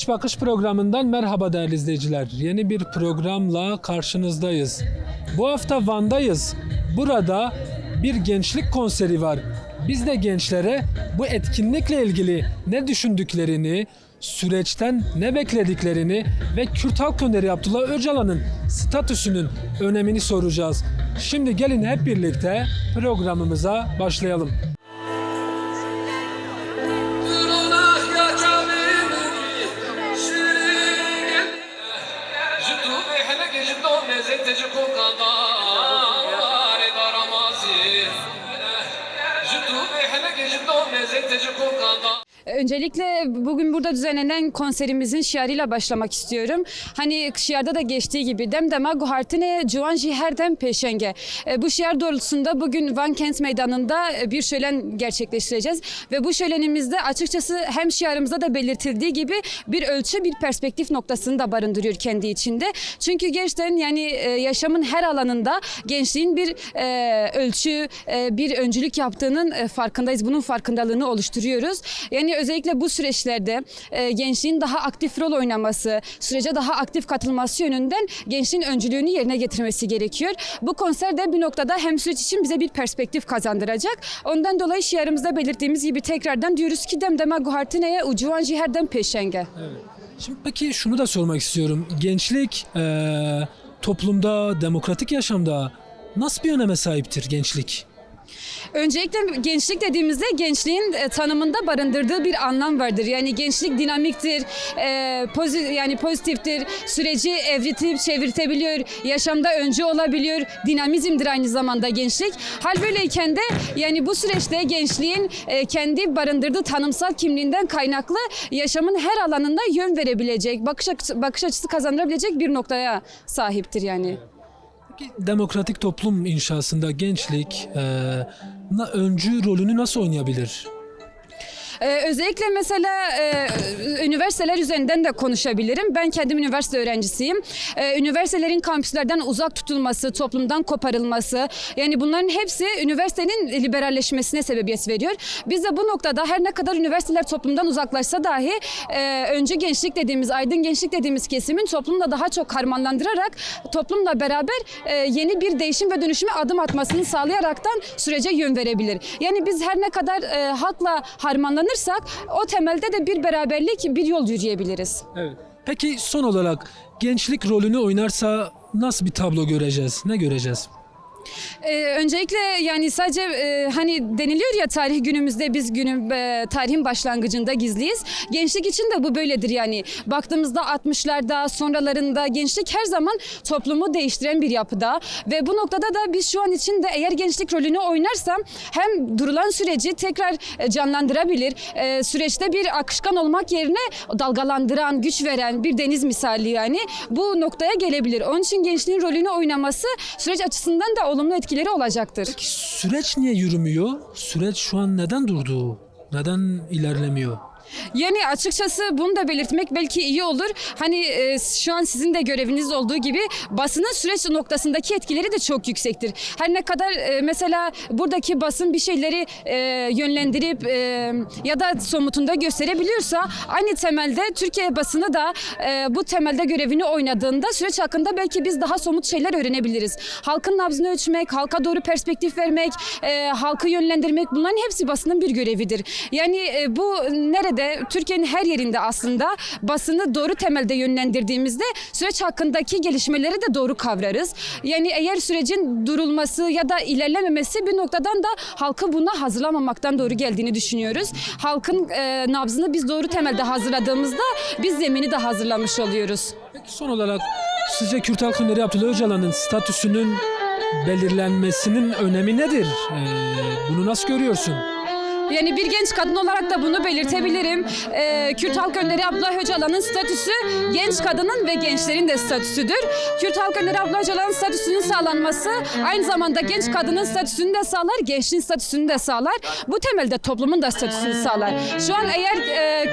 Genç Bakış programından merhaba değerli izleyiciler. Yeni bir programla karşınızdayız. Bu hafta Van'dayız. Burada bir gençlik konseri var. Biz de gençlere bu etkinlikle ilgili ne düşündüklerini, süreçten ne beklediklerini ve Kürt halk önderi Abdullah Öcalan'ın statüsünün önemini soracağız. Şimdi gelin hep birlikte programımıza başlayalım. Öncelikle bugün burada düzenlenen konserimizin şiarıyla başlamak istiyorum. Hani şiarda da geçtiği gibi Demdema Guhartine Cuanji Herdem Peşenge. Bu şiar doğrultusunda bugün Van Kent Meydanı'nda bir şölen gerçekleştireceğiz. Ve bu şölenimizde açıkçası hem şiarımızda da belirtildiği gibi bir ölçü, bir perspektif noktasını da barındırıyor kendi içinde. Çünkü gerçekten yani yaşamın her alanında gençliğin bir ölçü, bir öncülük yaptığının farkındayız. Bunun farkındalığını oluşturuyoruz. Yani özellikle bu süreçlerde gençliğin daha aktif rol oynaması, sürece daha aktif katılması yönünden gençliğin öncülüğünü yerine getirmesi gerekiyor. Bu konser de bir noktada hem süreç için bize bir perspektif kazandıracak. Ondan dolayı şiarımızda belirttiğimiz gibi tekrardan diyoruz ki Demdema Guhartine'ye ucuvan ciherden peşenge. Evet. Şimdi peki şunu da sormak istiyorum. Gençlik toplumda, demokratik yaşamda nasıl bir öneme sahiptir gençlik? Öncelikle gençlik dediğimizde gençliğin tanımında barındırdığı bir anlam vardır. Yani gençlik dinamiktir, yani pozitiftir, süreci evritip çevirtebiliyor, yaşamda öncü olabiliyor, dinamizmdir aynı zamanda gençlik. Hal böyleyken de yani bu süreçte gençliğin kendi barındırdığı tanımsal kimliğinden kaynaklı yaşamın her alanında yön verebilecek, bakış açısı kazandırabilecek bir noktaya sahiptir yani. Demokratik toplum inşasında gençlik öncü rolünü nasıl oynayabilir? Özellikle mesela üniversiteler üzerinden de konuşabilirim. Ben kendim üniversite öğrencisiyim. Üniversitelerin kampüslerden uzak tutulması, toplumdan koparılması, yani bunların hepsi üniversitenin liberalleşmesine sebebiyet veriyor. Biz de bu noktada her ne kadar üniversiteler toplumdan uzaklaşsa dahi öncü gençlik dediğimiz, aydın gençlik dediğimiz kesimin toplumla daha çok harmanlandırarak toplumla beraber yeni bir değişim ve dönüşüme adım atmasını sağlayaraktan sürece yön verebilir. Yani biz her ne kadar halkla harmanlanırsak o temelde de bir beraberlik, bir yol yürüyebiliriz. Evet. Peki son olarak gençlik rolünü oynarsa nasıl bir tablo göreceğiz? Ne göreceğiz? Öncelikle yani sadece hani deniliyor ya tarih günümüzde biz tarihin başlangıcında gizliyiz. Gençlik için de bu böyledir yani. Baktığımızda 60'larda sonralarında gençlik her zaman toplumu değiştiren bir yapıda ve bu noktada da biz şu an için de eğer gençlik rolünü oynarsam hem durulan süreci tekrar canlandırabilir. Süreçte bir akışkan olmak yerine dalgalandıran, güç veren bir deniz misali yani bu noktaya gelebilir. Onun için gençliğin rolünü oynaması süreç açısından da olumlu etkileri olacaktır. Peki süreç niye yürümüyor? Süreç şu an neden durdu? Neden ilerlemiyor? Yani açıkçası bunu da belirtmek belki iyi olur. Hani şu an sizin de göreviniz olduğu gibi basının süreç noktasındaki etkileri de çok yüksektir. Her ne kadar mesela buradaki basın bir şeyleri yönlendirip ya da somutunda gösterebiliyorsa aynı temelde Türkiye basını da bu temelde görevini oynadığında süreç hakkında belki biz daha somut şeyler öğrenebiliriz. Halkın nabzını ölçmek, halka doğru perspektif vermek, halkı yönlendirmek bunların hepsi basının bir görevidir. Yani bu nerede Türkiye'nin her yerinde aslında basını doğru temelde yönlendirdiğimizde süreç hakkındaki gelişmeleri de doğru kavrarız. Yani eğer sürecin durulması ya da ilerlememesi bir noktadan da halkı buna hazırlamamaktan doğru geldiğini düşünüyoruz. Halkın nabzını biz doğru temelde hazırladığımızda biz zemini de hazırlamış oluyoruz. Peki son olarak sizce Kürt halk önderi Abdullah Öcalan'ın statüsünün belirlenmesinin önemi nedir? Bunu nasıl görüyorsun? Yani bir genç kadın olarak da bunu belirtebilirim. Kürt Halk Önderi Abdullah Öcalan'ın statüsü genç kadının ve gençlerin de statüsüdür. Kürt Halk Önderi Abdullah Öcalan'ın statüsünün sağlanması aynı zamanda genç kadının statüsünü de sağlar, gençliğin statüsünü de sağlar. Bu temelde toplumun da statüsünü sağlar. Şu an eğer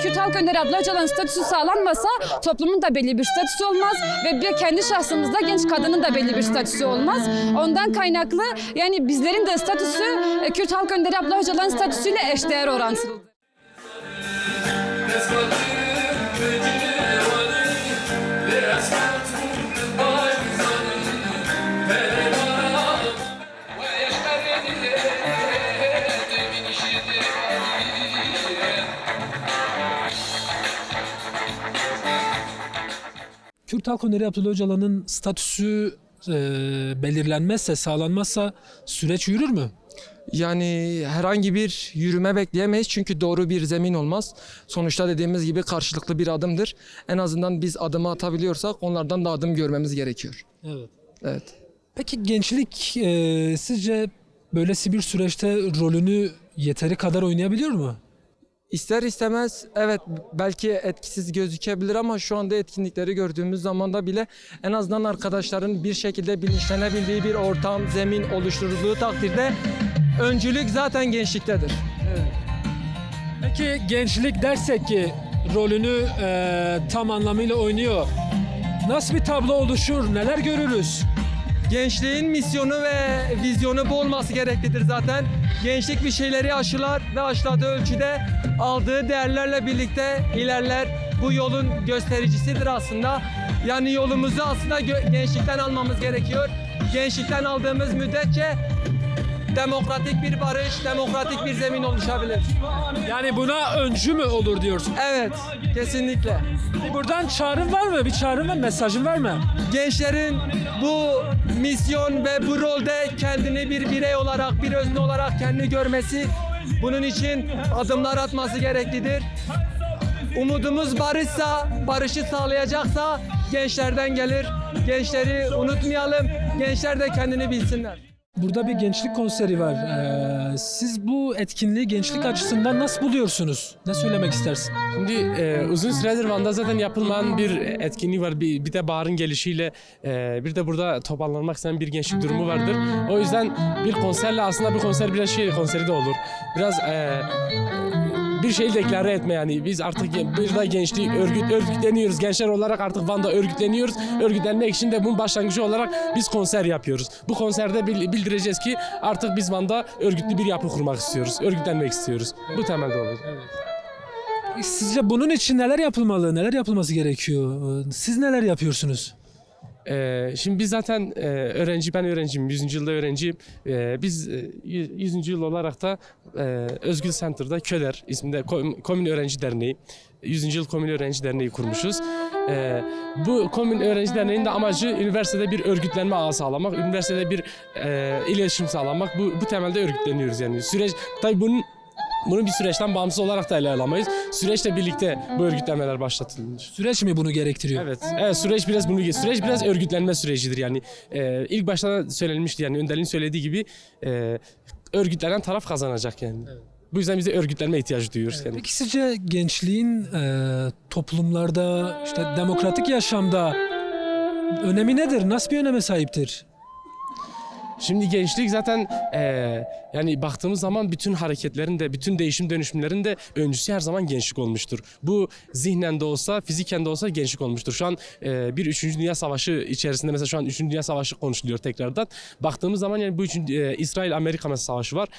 Kürt Halk Önderi Abdullah Öcalan'ın statüsü sağlanmasa toplumun da belli bir statüsü olmaz ve bir kendi şahsımızda genç kadının da belli bir statüsü olmaz. Ondan kaynaklı yani bizlerin de statüsü Kürt Halk Önderi Abdullah Öcalan'ın statüsüyle eşdeğer orantılıdır. Kürt Halk Önderi Abdullah Öcalan'ın statüsü belirlenmezse, sağlanmazsa süreç yürür mü? Yani herhangi bir yürüme bekleyemeyiz çünkü doğru bir zemin olmaz. Sonuçta dediğimiz gibi karşılıklı bir adımdır. En azından biz adımı atabiliyorsak onlardan da adım görmemiz gerekiyor. Evet. Evet. Peki gençlik sizce böylesi bir süreçte rolünü yeteri kadar oynayabiliyor mu? İster istemez evet belki etkisiz gözükebilir ama şu anda etkinlikleri gördüğümüz zamanda bile en azından arkadaşların bir şekilde bilinçlenebildiği bir ortam, zemin oluşturulduğu takdirde öncülük zaten gençliktedir. Peki gençlik dersek ki rolünü tam anlamıyla oynuyor. Nasıl bir tablo oluşur? Neler görürüz? Gençliğin misyonu ve vizyonu bu olması gereklidir zaten. Gençlik bir şeyleri aşılar ve aşıladığı ölçüde aldığı değerlerle birlikte ilerler. Bu yolun göstericisidir aslında. Yani yolumuzu aslında gençlikten almamız gerekiyor. Gençlikten aldığımız müddetçe demokratik bir barış, demokratik bir zemin oluşabilir. Yani buna öncü mü olur diyorsun? Evet, kesinlikle. Buradan çağrın var mı? Bir çağrın ve mesajın var mı? Gençlerin bu misyon ve bu rolde kendini bir birey olarak, bir özne olarak kendini görmesi, bunun için adımlar atması gereklidir. Umudumuz barışsa, barışı sağlayacaksa gençlerden gelir. Gençleri unutmayalım, gençler de kendini bilsinler. Burada bir gençlik konseri var. Siz bu etkinliği gençlik açısından nasıl buluyorsunuz? Ne söylemek istersin? Şimdi uzun süredir Van'da zaten yapılmayan bir etkinliği var. Bir de baharın gelişiyle bir de burada toparlanmak istenen bir gençlik durumu vardır. O yüzden bir konserle aslında bir konser biraz konseri de olur. Biraz bir şeyi deklare etme yani. Biz artık bir de gençlik örgütleniyoruz. Gençler olarak artık Van'da örgütleniyoruz. Örgütlenmek için de bunun başlangıcı olarak biz konser yapıyoruz. Bu konserde bildireceğiz ki artık biz Van'da örgütlü bir yapı kurmak istiyoruz. Örgütlenmek istiyoruz. Bu temelde olur. Sizce bunun için neler yapılmalı? Neler yapılması gerekiyor? Siz neler yapıyorsunuz? Şimdi biz zaten ben öğrenciyim, 100. yılda öğrenciyim. Biz 100. yıl olarak da Özgül Center'da Köler isminde Komün Öğrenci Derneği, 100. yıl Komün Öğrenci Derneği kurmuşuz. Bu Komün Öğrenci Derneği'nin de amacı üniversitede bir örgütlenme ağı sağlamak, üniversitede bir iletişim sağlamak. Bu temelde örgütleniyoruz yani. Süreç, tabii bunu bir süreçten bağımsız olarak da ele alamayız. Süreçle birlikte bu örgütlenmeler başlatılmış. Süreç mi bunu gerektiriyor? Evet, süreç biraz örgütlenme sürecidir yani. İlk başta söylenmişti yani Önder'in söylediği gibi örgütlenen taraf kazanacak yani. Evet. Bu yüzden bize örgütlenme ihtiyacı duyuyoruz yani. Peki sizce gençliğin toplumlarda, işte demokratik yaşamda önemi nedir? Nasıl bir öneme sahiptir? Şimdi gençlik zaten yani baktığımız zaman bütün hareketlerin de, bütün değişim dönüşümlerin de öncüsü her zaman gençlik olmuştur. Bu zihnen de olsa, fiziken de olsa gençlik olmuştur. Şu an bir 3. Dünya Savaşı içerisinde mesela şu an 3. Dünya Savaşı konuşuluyor tekrardan. Baktığımız zaman yani bu İsrail-Amerika savaşı var.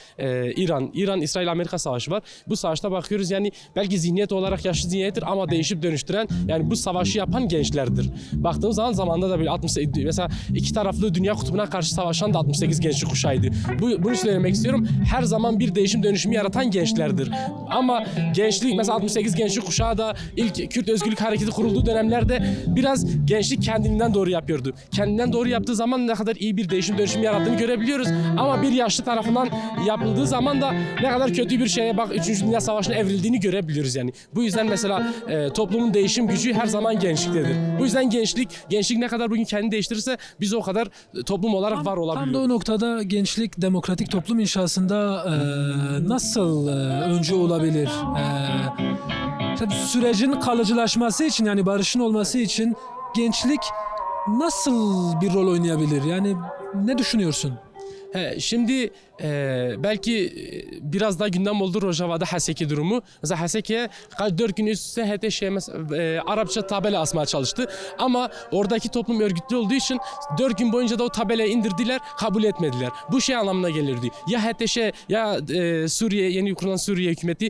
İran-İsrail-Amerika savaşı var. Bu savaşta bakıyoruz yani belki zihniyet olarak yaşlı zihniyettir ama değişip dönüştüren yani bu savaşı yapan gençlerdir. Baktığımız zaman zamanda da böyle 68 mesela iki taraflı dünya kutbuna karşı savaşan da 68 gençlik kuşağıydı. Bunu söylemek istiyorum. Her zaman bir değişim dönüşümü yaratan gençlerdir. Ama gençlik mesela 68 gençlik kuşağı da ilk Kürt Özgürlük Hareketi kurulduğu dönemlerde biraz gençlik kendinden doğru yapıyordu. Kendinden doğru yaptığı zaman ne kadar iyi bir değişim dönüşümü yarattığını görebiliyoruz. Ama bir yaşlı tarafından yapıldığı zaman da ne kadar kötü bir şeye 3. Dünya Savaşı'na evrildiğini görebiliyoruz yani. Bu yüzden mesela toplumun değişim gücü her zaman gençliktedir. Bu yüzden gençlik ne kadar bugün kendini değiştirirse biz o kadar toplum olarak var olabiliyoruz. Tam da o noktada gençlik demokratik toplum inşasında nasıl öncü olabilir? Sürecin kalıcılaşması için yani barışın olması için gençlik nasıl bir rol oynayabilir? Yani ne düşünüyorsun? Şimdi belki biraz daha gündem oldu Rojava'da Haseki durumu. Mesela Haseki'ye 4 gün üst üste Arapça tabela asmaya çalıştı. Ama oradaki toplum örgütlü olduğu için 4 gün boyunca da o tabelayı indirdiler, kabul etmediler. Bu şey anlamına gelirdi. Ya HTŞ ya Suriye, yeni kurulan Suriye hükümeti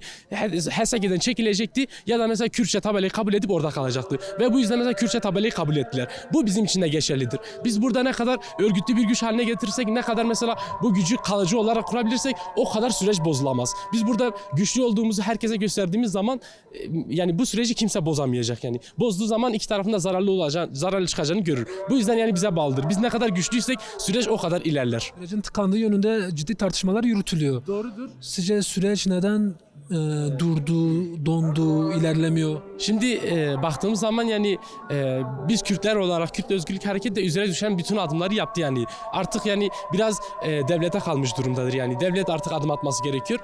Haseki'den çekilecekti ya da mesela Kürtçe tabelayı kabul edip orada kalacaktı. Ve bu yüzden mesela Kürtçe tabelayı kabul ettiler. Bu bizim için de geçerlidir. Biz burada ne kadar örgütlü bir güç haline getirirsek, ne kadar mesela inşallah bu gücü kalıcı olarak kurabilirsek o kadar süreç bozulamaz. Biz burada güçlü olduğumuzu herkese gösterdiğimiz zaman yani bu süreci kimse bozamayacak yani. Bozduğu zaman iki tarafın da zararlı çıkacağını görür. Bu yüzden yani bize bağlıdır. Biz ne kadar güçlüysek süreç o kadar ilerler. Sürecin tıkandığı yönünde ciddi tartışmalar yürütülüyor. Doğrudur. Sizce süreç neden durdu, dondu, ilerlemiyor? Şimdi baktığımız zaman yani biz Kürtler olarak Kürt Özgürlük Hareketi de üzerine düşen bütün adımları yaptı yani. Artık yani biraz devlete kalmış durumdadır yani. Devlet artık adım atması gerekiyor.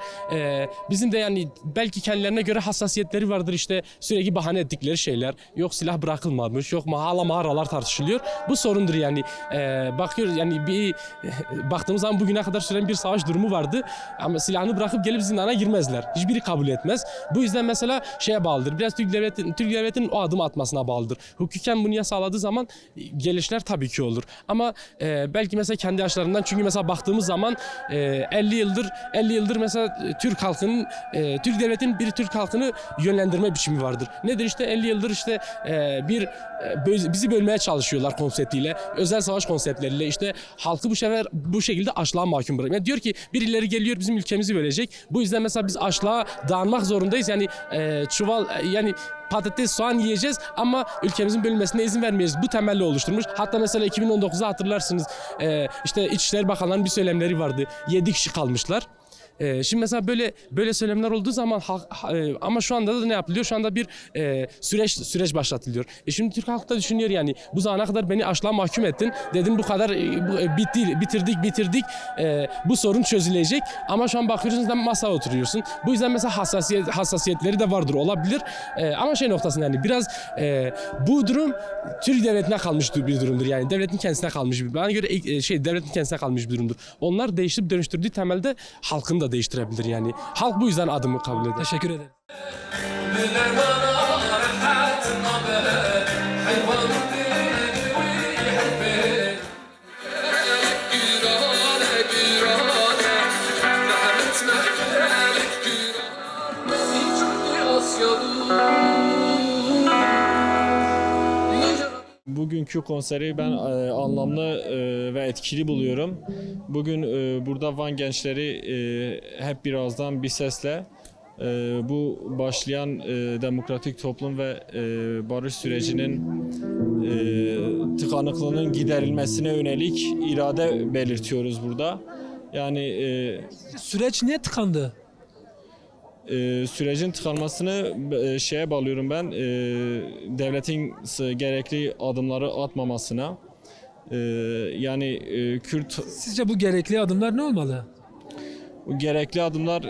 Bizim de yani belki kendilerine göre hassasiyetleri vardır, işte sürekli bahane ettikleri şeyler. Yok silah bırakılmamış, yok hala mağaralar tartışılıyor. Bu sorundur yani. Bakıyoruz yani baktığımız zaman bugüne kadar süren bir savaş durumu vardı. Ama silahını bırakıp gelip zindana girmezler. Hiçbiri kabul etmez. Bu yüzden mesela şeye bağlıdır. Biraz Türk devletinin o adım atmasına bağlıdır. Hukuken bunu sağladığı zaman gelişler tabii ki olur. Ama belki mesela kendi yaşlarından, çünkü mesela baktığımız zaman 50 yıldır mesela Türk devletinin bir Türk halkını yönlendirme biçimi vardır. Nedir işte 50 yıldır işte bizi bölmeye çalışıyorlar konseptiyle. Özel savaş konseptleriyle işte halkı bu şekilde açlığa mahkum bırakıyor. Yani diyor ki birileri geliyor bizim ülkemizi bölecek. Bu yüzden mesela biz açlığa dağılmak zorundayız. Yani yani patates, soğan yiyeceğiz ama ülkemizin bölünmesine izin vermeyeceğiz. Bu temelle oluşturmuş. Hatta mesela 2019'da hatırlarsınız işte İçişleri Bakanlığı'nın bir söylemleri vardı. 7 kişi kalmışlar. Şimdi mesela böyle söylemler olduğu zaman ama şu anda da ne yapılıyor? Şu anda bir süreç başlatılıyor. Şimdi Türk halkı da düşünüyor yani bu zamana kadar beni açlığa mahkum ettin. Dedin bu kadar bitirdik. Bu sorun çözülecek. Ama şu an bakıyorsunuz da masaya oturuyorsun. Bu yüzden mesela hassasiyetleri de vardır, olabilir. Ama noktasında yani biraz bu durum Türk devletine kalmış bir durumdur. Yani devletin kendisine kalmış bir. Bana göre devletin kendisine kalmış bir durumdur. Onlar değiştirip dönüştürdüğü temelde halkın da değiştirebilir yani. Halk bu yüzden adımı kabul eder. Teşekkür ederim. Bugünkü konseri ben anlamlı ve etkili buluyorum. Bugün burada Van gençleri hep birazdan bir sesle bu başlayan demokratik toplum ve barış sürecinin tıkanıklığının giderilmesine yönelik irade belirtiyoruz burada. Yani Süreç niye tıkandı? sürecin tıkanmasını şeye bağlıyorum ben, devletin gerekli adımları atmamasına. Yani Kürt Sizce bu gerekli adımlar ne olmalı? gerekli adımlar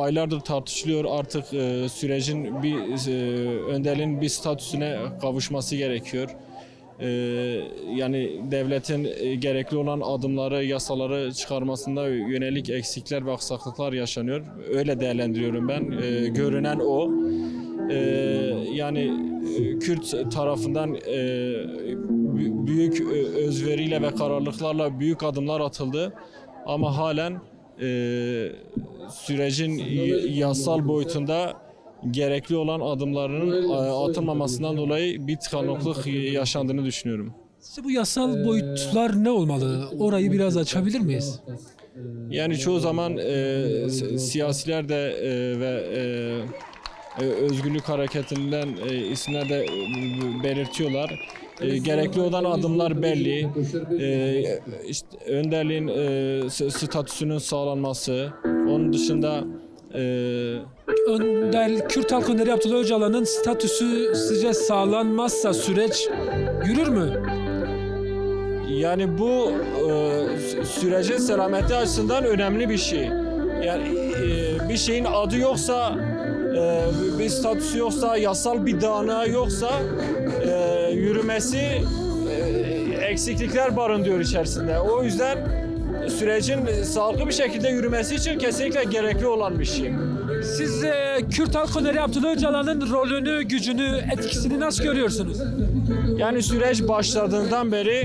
aylardır tartışılıyor. Artık sürecin bir önderliğin bir statüsüne kavuşması gerekiyor. Yani devletin gerekli olan adımları, yasaları çıkarmasında yönelik eksikler ve aksaklıklar yaşanıyor. Öyle değerlendiriyorum ben. Görünen o. Yani Kürt tarafından büyük özveriyle ve kararlılıklarla büyük adımlar atıldı. Ama halen sürecin yasal boyutunda gerekli olan adımlarının atılmamasından dolayı bir tıkanıklık yaşandığını düşünüyorum. Sizce bu yasal boyutlar ne olmalı? Orayı biraz açabilir miyiz? Yani çoğu zaman siyasiler de ve özgürlük hareketinden isimler de belirtiyorlar. Gerekli olan adımlar belli. İşte önderliğin statüsünün sağlanması. Onun dışında Kürt Halk Önderi Abdullah Öcalan'ın statüsü sizce sağlanmazsa süreç yürür mü? yani bu sürecin selameti açısından önemli bir şey. Yani bir şeyin adı yoksa, bir statüsü yoksa, yasal bir dayanağı yoksa yürümesi eksiklikler barındırıyor içerisinde. O yüzden sürecin sağlıklı bir şekilde yürümesi için kesinlikle gerekli olan bir şey. Siz Kürt Halk Önderi Abdullah Öcalan'ın rolünü, gücünü, etkisini nasıl görüyorsunuz? Yani süreç başladığından beri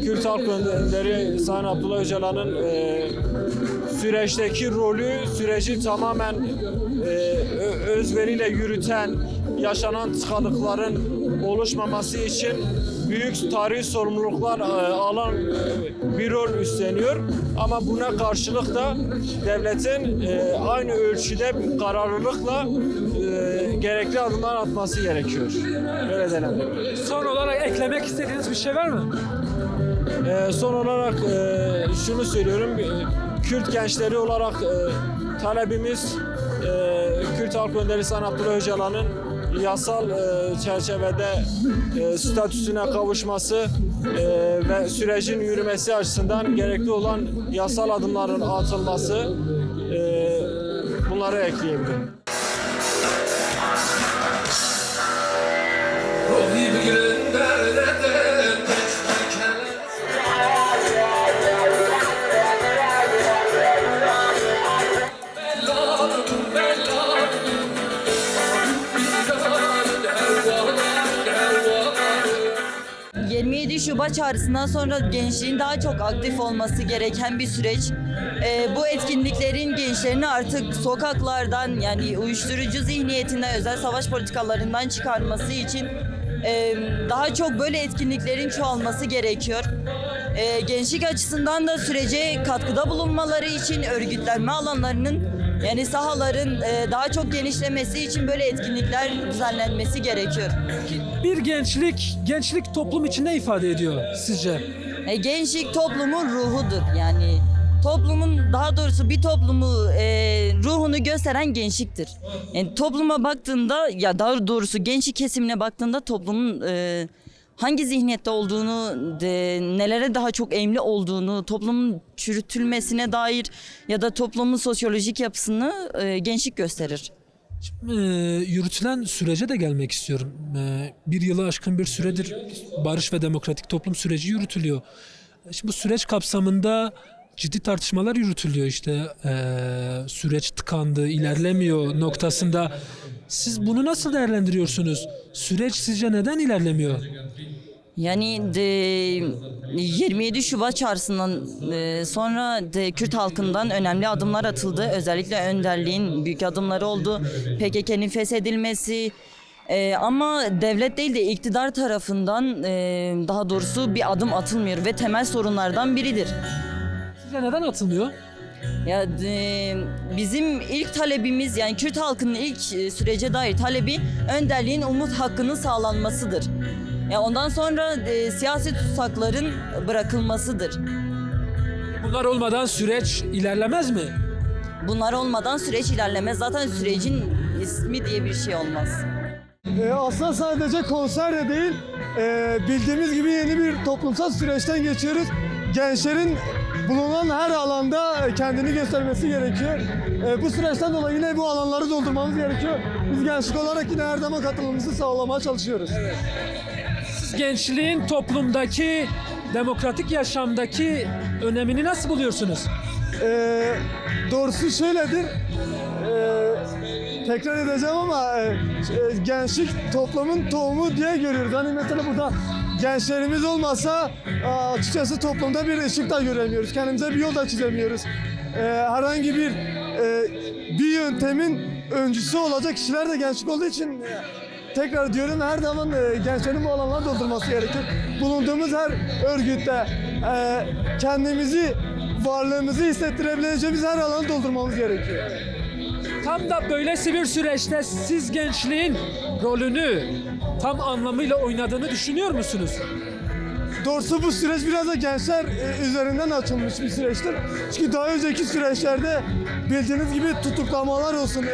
Kürt Halk Önderi Sayın Abdullah Öcalan'ın süreçteki rolü, süreci tamamen özveriyle yürüten, yaşanan tıkanıkların oluşmaması için büyük tarihi sorumluluklar alan bir rol üstleniyor. Ama buna karşılık da devletin aynı ölçüde kararlılıkla gerekli adımlar atması gerekiyor. Öyle değerlendiriyorum. Son olarak eklemek istediğiniz bir şey var mı? Son olarak şunu söylüyorum. Kürt gençleri olarak talebimiz Kürt Halk Önderi Sayın Abdullah Öcalan'ın yasal çerçevede statüsüne kavuşması ve sürecin yürümesi açısından gerekli olan yasal adımların atılması, bunları ekleyebilirim. Şubat çağrısından sonra gençliğin daha çok aktif olması gereken bir süreç. Bu etkinliklerin gençlerini artık sokaklardan, yani uyuşturucu zihniyetinden, özel savaş politikalarından çıkarması için daha çok böyle etkinliklerin çoğalması gerekiyor. Gençlik açısından da sürece katkıda bulunmaları için örgütlenme alanlarının, yani sahaların daha çok genişlemesi için böyle etkinlikler düzenlenmesi gerekiyor. Bir gençlik toplum için ne ifade ediyor sizce? Gençlik toplumun ruhudur. Yani toplumun, daha doğrusu bir toplumu ruhunu gösteren gençliktir. Yani topluma baktığında, ya daha doğrusu gençlik kesimine baktığında toplumun hangi zihniyette olduğunu, nelere daha çok eğilimli olduğunu, toplumun çürütülmesine dair ya da toplumun sosyolojik yapısını gençlik gösterir. Yürütülen sürece de gelmek istiyorum. Bir yılı aşkın bir süredir barış ve demokratik toplum süreci yürütülüyor. Şimdi bu süreç kapsamında ciddi tartışmalar yürütülüyor, işte süreç tıkandı, ilerlemiyor noktasında. Siz bunu nasıl değerlendiriyorsunuz? Süreç sizce neden ilerlemiyor? Yani 27 Şubat çağrısından sonra Kürt halkından önemli adımlar atıldı. Özellikle önderliğin büyük adımları oldu. PKK'nın feshedilmesi, ama devlet değil de iktidar tarafından daha doğrusu bir adım atılmıyor ve temel sorunlardan biridir. Sizce neden atılmıyor? Ya bizim ilk talebimiz, yani Kürt halkının ilk sürece dair talebi önderliğin umut hakkının sağlanmasıdır. Ya ondan sonra siyasi tutsakların bırakılmasıdır. Bunlar olmadan süreç ilerlemez mi? Bunlar olmadan süreç ilerlemez. Zaten sürecin ismi diye bir şey olmaz. Aslında sadece konser de değil, bildiğimiz gibi yeni bir toplumsal süreçten geçiyoruz. Gençlerin bulunan her alanda kendini göstermesi gerekiyor. Bu süreçten dolayı yine bu alanları doldurmamız gerekiyor. Biz gençlik olarak yine her zaman katılımımızı sağlamaya çalışıyoruz. Siz gençliğin toplumdaki, demokratik yaşamdaki önemini nasıl buluyorsunuz? Doğrusu şöyledir. Tekrar edeceğim ama gençlik toplumun tohumu diye görüyoruz. Hani mesela burada gençlerimiz olmasa açıkçası toplumda bir ışık da göremiyoruz. Kendimize bir yol da çizemiyoruz. Herhangi bir yöntemin öncüsü olacak kişiler de gençlik olduğu için tekrar diyorum, her zaman gençlerin bu alanları doldurması gerekir. Bulunduğumuz her örgütte kendimizi, varlığımızı hissettirebileceğimiz her alanı doldurmamız gerekiyor. Tam da böylesi bir süreçte siz gençliğin rolünü tam anlamıyla oynadığını düşünüyor musunuz? Doğrusu bu süreç biraz da gençler üzerinden açılmış bir süreçtir. Çünkü daha önceki süreçlerde bildiğiniz gibi tutuklamalar olsun,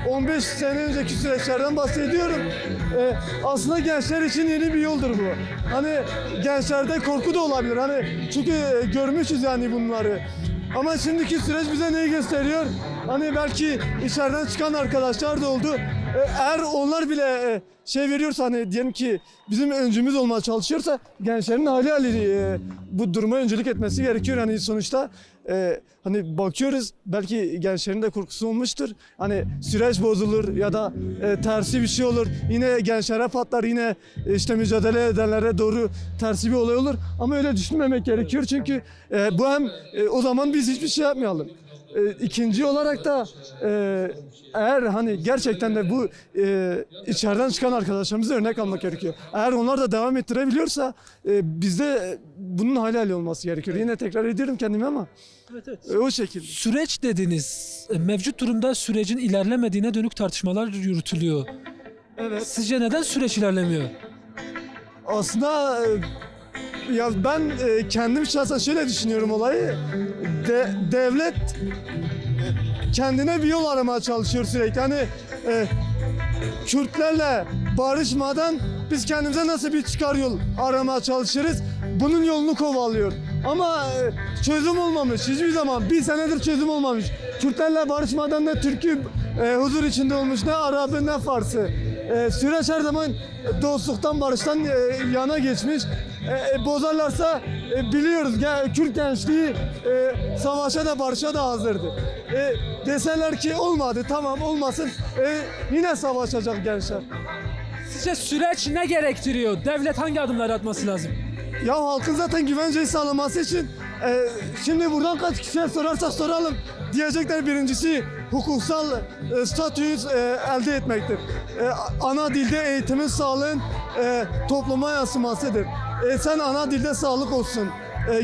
15 sene önceki süreçlerden bahsediyorum. Aslında gençler için yeni bir yoldur bu. Hani gençlerde korku da olabilir. Hani çünkü görmüşüz yani bunları. Ama şimdiki süreç bize neyi gösteriyor? Hani belki içeriden çıkan arkadaşlar da oldu. Eğer onlar bile veriyorsa, hani diyelim ki bizim öncümüz olmaya çalışıyorsa, gençlerin hali bu duruma öncülük etmesi gerekiyor. Yani sonuçta hani bakıyoruz, belki gençlerin de korkusu olmuştur. Hani süreç bozulur ya da tersi bir şey olur. Yine gençlere patlar, yine işte mücadele edenlere doğru tersi bir olay olur. Ama öyle düşünmemek gerekiyor çünkü bu hem o zaman biz hiçbir şey yapmayalım. İkinci olarak da eğer hani gerçekten de bu içeriden çıkan arkadaşlarımıza örnek almak gerekiyor. Eğer onlar da devam ettirebiliyorsa bizde bunun hali olması gerekiyor. Yine tekrar ediyorum kendimi ama o şekilde. Süreç dediniz. Mevcut durumda sürecin ilerlemediğine dönük tartışmalar yürütülüyor. Evet. Sizce neden süreç ilerlemiyor? Aslında ya ben kendim şahsen şöyle düşünüyorum olayı. Devlet kendine bir yol aramaya çalışıyor sürekli. Hani Kürtlerle barışmadan biz kendimize nasıl bir çıkar yol aramaya çalışırız. Bunun yolunu kovalıyor. Ama çözüm olmamış. Hiçbir zaman bir senedir çözüm olmamış. Kürtlerle barışmadan ne Türk'ü huzur içinde olmuş, ne Arap'ı ne Fars'ı. Süreç her zaman dostluktan, barıştan yana geçmiş. Bozarlarsa biliyoruz Kürt gençliği savaşa da barışa da hazırdı. Deseler ki olmadı, tamam olmasın, yine savaşacak gençler. Sizce süreç ne gerektiriyor? Devlet hangi adımları atması lazım? Ya halkın zaten güvenceyi sağlaması için şimdi buradan kaç kişiye sorarsak soralım diyecekler birincisi hukuksal statüyü elde etmektir. Ana dilde eğitimin, sağlığın topluma yansımasıdır. Sen ana dilde sağlık olsun.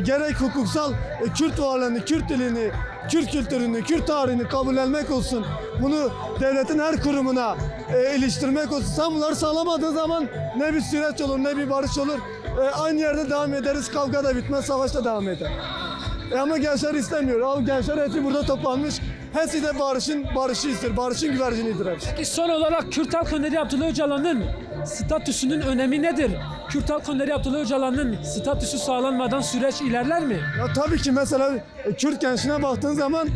Gerek hukuksal Kürt varlığını, Kürt dilini, Kürt kültürünü, Kürt tarihini kabullenmek olsun. Bunu devletin her kurumuna iliştirmek olsun. Sen bunları sağlamadığın zaman ne bir süreç olur ne bir barış olur. Aynı yerde devam ederiz. Kavga da bitmez, savaş da devam eder. Ama gençler istemiyor. Abi gençler hepsi burada toplanmış. Hepsi de barışı ister. Barışın güvercinidir hepsi. Peki son olarak Kürt Halk Önderi Abdullah Öcalan'ın statüsünün önemi nedir? Kürt Halk Önderi Abdullah Öcalan'ın statüsü sağlanmadan süreç ilerler mi? Ya tabii ki mesela Kürt gençliğine baktığın zaman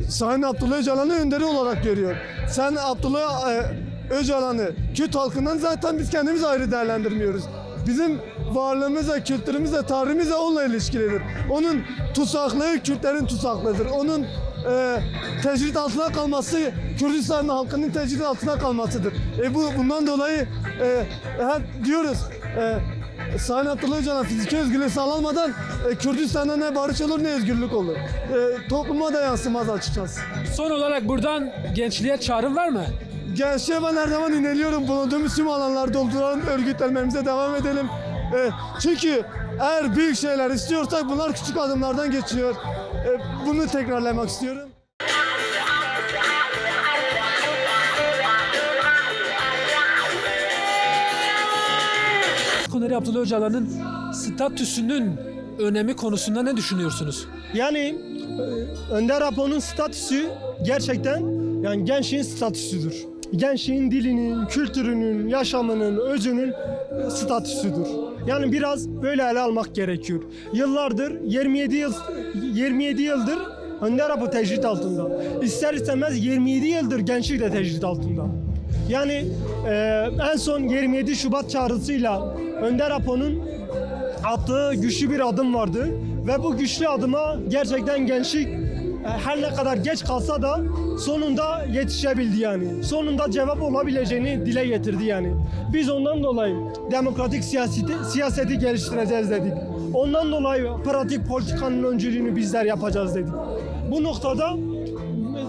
Sayın Abdullah Öcalan'ı önderi olarak görüyor. Sen Abdullah Öcalan'ı Kürt halkından zaten biz kendimiz ayrı değerlendirmiyoruz. Bizim varlığımızla, kültürümüzle, tarihimizle onunla ilişkilidir. Onun tutsaklığı Kürtlerin tutsaklığıdır. Onun tecrit altına kalması Kürdistan halkının tecrit altına kalmasıdır. Bundan dolayı hep diyoruz Sayın Abdullah Öcalan fiziki özgürlüğü sağlanmadan Kürdistan'da ne barış olur ne özgürlük olur. Topluma da yansımaz açıkçası. Son olarak buradan gençliğe çağrım var mı? Gençliğe ben her zaman inanıyorum. Bulunduğumuz tüm alanları dolduralım, örgütlenmemize devam edelim. Çünkü eğer büyük şeyler istiyorsak bunlar küçük adımlardan geçiyor. Bunu tekrarlamak istiyorum. Önderi Abdullah Öcalan'ın statüsünün önemi konusunda ne düşünüyorsunuz? Yani Önder Apo'nun statüsü gerçekten yani gençliğin statüsüdür. Gençliğin dilinin, kültürünün, yaşamının, özünün statüsüdür. Yani biraz böyle ele almak gerekiyor. Yıllardır 27 yıldır Önder Apo tecrit altında. İster istemez 27 yıldır gençlik de tecrit altında. Yani en son 27 Şubat çağrısıyla Önder Apo'nun attığı güçlü bir adım vardı ve bu güçlü adıma gerçekten gençlik her ne kadar geç kalsa da sonunda yetişebildi yani. Sonunda cevap olabileceğini dile getirdi yani. Biz ondan dolayı demokratik siyaseti geliştireceğiz dedik. Ondan dolayı pratik politikanın öncülüğünü bizler yapacağız dedik. Bu noktada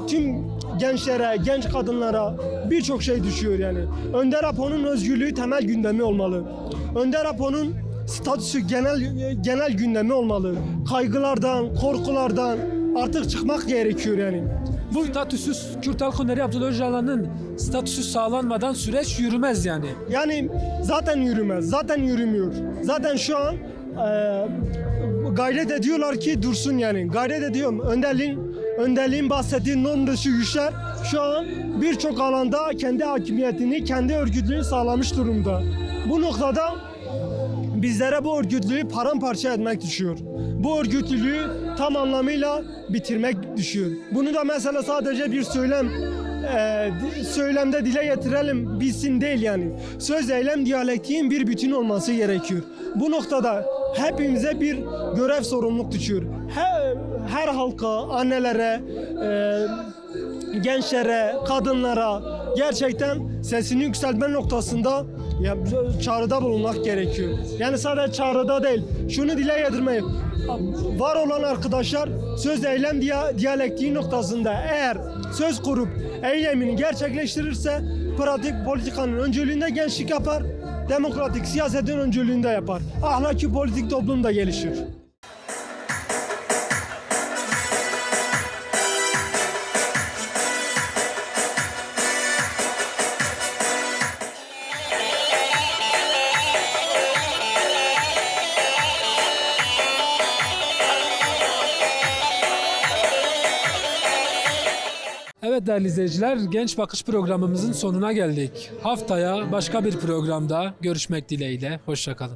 tüm gençlere, genç kadınlara birçok şey düşüyor yani. Önder Apo'nun özgürlüğü temel gündemi olmalı. Önder Apo'nun statüsü genel gündemi olmalı. Kaygılardan, korkulardan artık çıkmak gerekiyor yani. Bu statüsüz Kürt Halk Önderi Abdullah Öcalan'ın statüsü sağlanmadan süreç yürümez yani. Yani zaten yürümez, zaten yürümüyor. Zaten şu an gayret ediyorlar ki dursun yani. Gayret ediyorum. Önderliğin bahsettiği norm dışı güçler şu an birçok alanda kendi hakimiyetini, kendi örgütlüğünü sağlamış durumda. Bu noktada bizlere bu örgütlüğü paramparça etmek düşüyor. Bu örgütlülüğü tam anlamıyla bitirmek düşüyor. Bunu da mesela sadece bir söylemde dile getirelim bilsin değil yani. Söz eylem diyalektiğin bir bütün olması gerekiyor. Bu noktada hepimize bir görev sorumluluk düşüyor. Her halka, annelere, gençlere, kadınlara, gerçekten sesini yükseltme noktasında çağrıda bulunmak gerekiyor. Yani sadece çağrıda değil, şunu dile getirmeyi. Var olan arkadaşlar söz eylem diyalektiği noktasında eğer söz kurup eylemini gerçekleştirirse pratik politikanın öncülüğünde gençlik yapar, demokratik siyasetin öncülüğünde yapar. Ahlaki politik toplum da gelişir. Evet değerli izleyiciler, Genç Bakış programımızın sonuna geldik. Haftaya başka bir programda görüşmek dileğiyle. Hoşça kalın.